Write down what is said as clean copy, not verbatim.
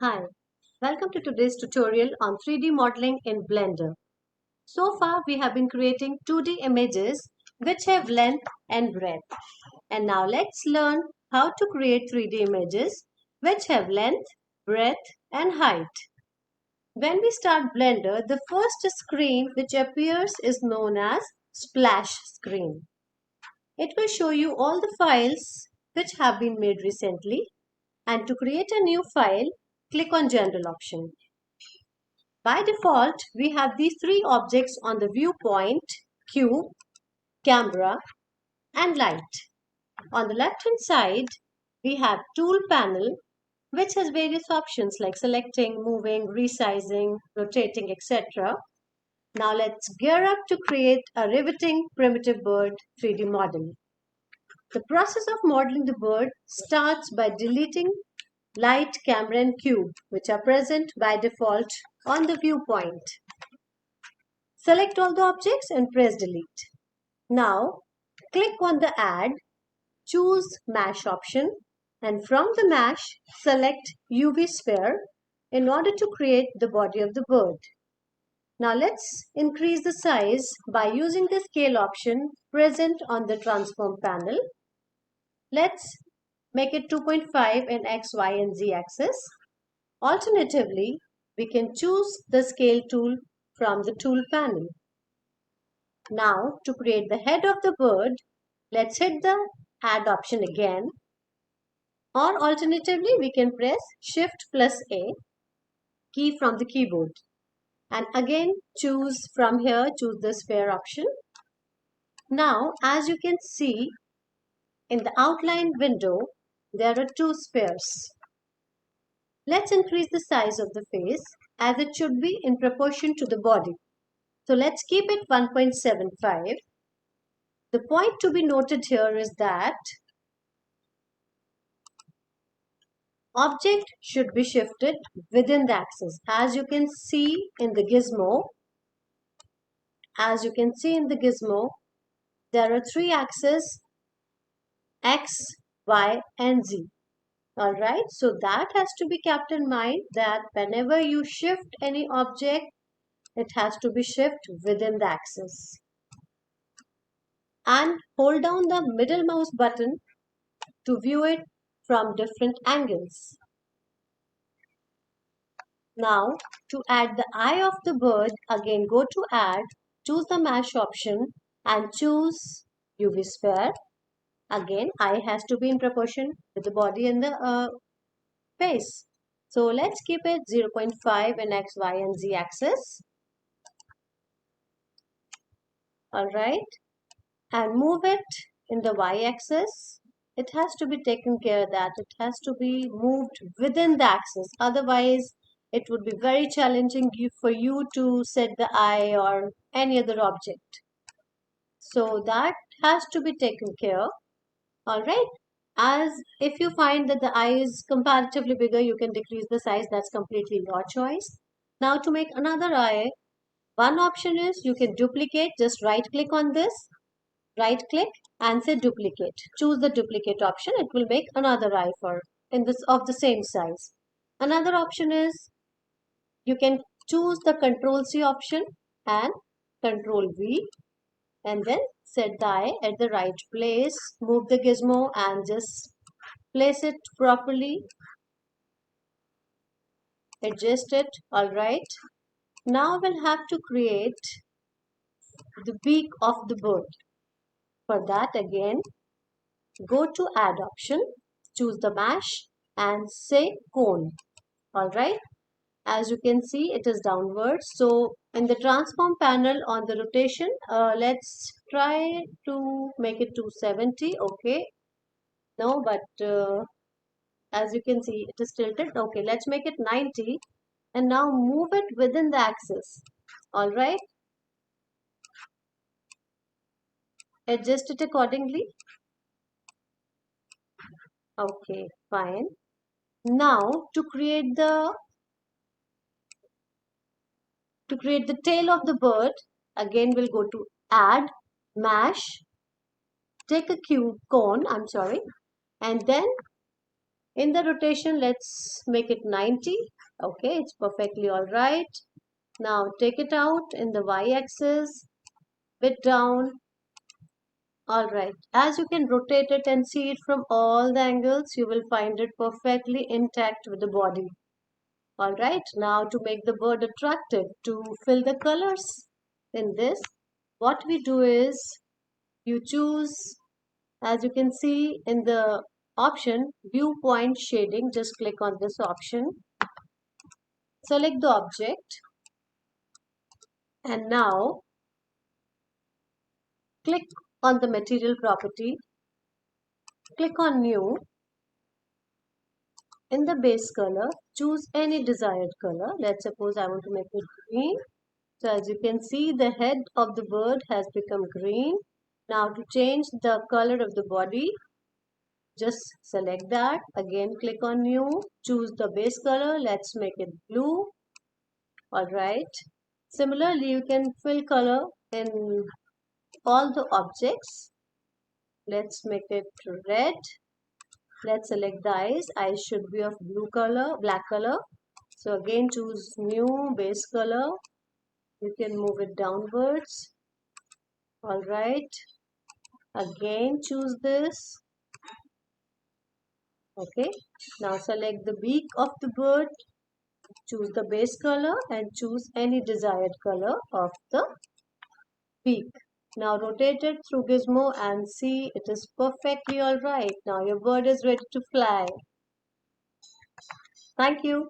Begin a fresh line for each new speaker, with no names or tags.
Hi, welcome to today's tutorial on 3D modeling in Blender. So far we have been creating 2D images which have length and breadth. And now let's learn how to create 3D images which have length, breadth and height. When we start Blender, the first screen which appears is known as splash screen. It will show you all the files which have been made recently, and to create a new file, click on General option. By default, we have these three objects on the viewpoint: cube, camera, and light. On the left hand side, we have tool panel, which has various options like selecting, moving, resizing, rotating, etc. Now let's gear up to create a riveting primitive bird 3D model. The process of modeling the bird starts by deleting light, camera, and cube, which are present by default on the viewpoint. Select all the objects and press delete. Now, click on the add, choose mesh option, and from the mesh, select UV sphere in order to create the body of the bird. Now let's increase the size by using the scale option present on the transform panel. Let's make it 2.5 in X, Y, and Z axis. Alternatively, we can choose the scale tool from the tool panel. Now, to create the head of the bird, let's hit the add option again. Or alternatively, we can press Shift plus A key from the keyboard. And again, choose from here, choose the sphere option. Now, as you can see in the outline window, there are two spheres. Let's increase the size of the face as it should be in proportion to the body. So let's keep it 1.75. The point to be noted here is that object should be shifted within the axis. As you can see in the gizmo, there are three axes: X, Y, and Z. Alright, so that has to be kept in mind that whenever you shift any object, it has to be shifted within the axis. And hold down the middle mouse button to view it from different angles. Now, to add the eye of the bird, again go to add, choose the mesh option and choose UV sphere. Again, eye has to be in proportion with the body and the face. So let's keep it 0.5 in X, Y, and Z axis. Alright, and move it in the Y axis. It has to be taken care that it has to be moved within the axis. Otherwise, it would be very challenging for you to set the eye or any other object. So that has to be taken care. Alright. As if you find that the eye is comparatively bigger, you can decrease the size. That's completely your choice. Now to make another eye, one option is you can duplicate. Just right click on this. Right click and say duplicate. Choose the duplicate option. It will make another eye for in this of the same size. Another option is you can choose the Control C option and Control V, and then set the eye at the right place. Move the gizmo and just place it properly. Adjust it. Alright. Now we'll have to create the beak of the bird. For that, again, go to add option, choose the mesh and say cone. Alright. As you can see, it is downwards. So in the transform panel on the rotation, let's try to make it 270. Okay. No, but as you can see, it is tilted. Okay, let's make it 90. And now move it within the axis. Alright. Adjust it accordingly. Okay, fine. Now to create the tail of the bird, again we'll go to add, mesh, take a cube cone, and then In the rotation, let's make it 90. Okay, it's perfectly all right. Now take it out in the y-axis, bit down. All right, as you can rotate it and see it from all the angles, you will find it perfectly intact with the body. All right, now to make the bird attractive, to fill the colors in this, what we do is you choose, as you can see in the option, viewpoint shading. Just click on this option, select the object, and now click on the material property, click on new. In the base color, choose any desired color. Let's suppose I want to make it green. So as you can see, the head of the bird has become green. Now to change the color of the body, just select that. Again, click on new, choose the base color. Let's make it blue. All right. Similarly, you can fill color in all the objects. Let's make it red. Let's select the eyes. Eyes should be of blue color, black color. So again, choose new base color. You can move it downwards. All right. Again, choose this. Okay. Now select the beak of the bird. Choose the base color and choose any desired color of the beak. Now rotate it through gizmo and see it is perfectly all right. Now your bird is ready to fly. Thank you.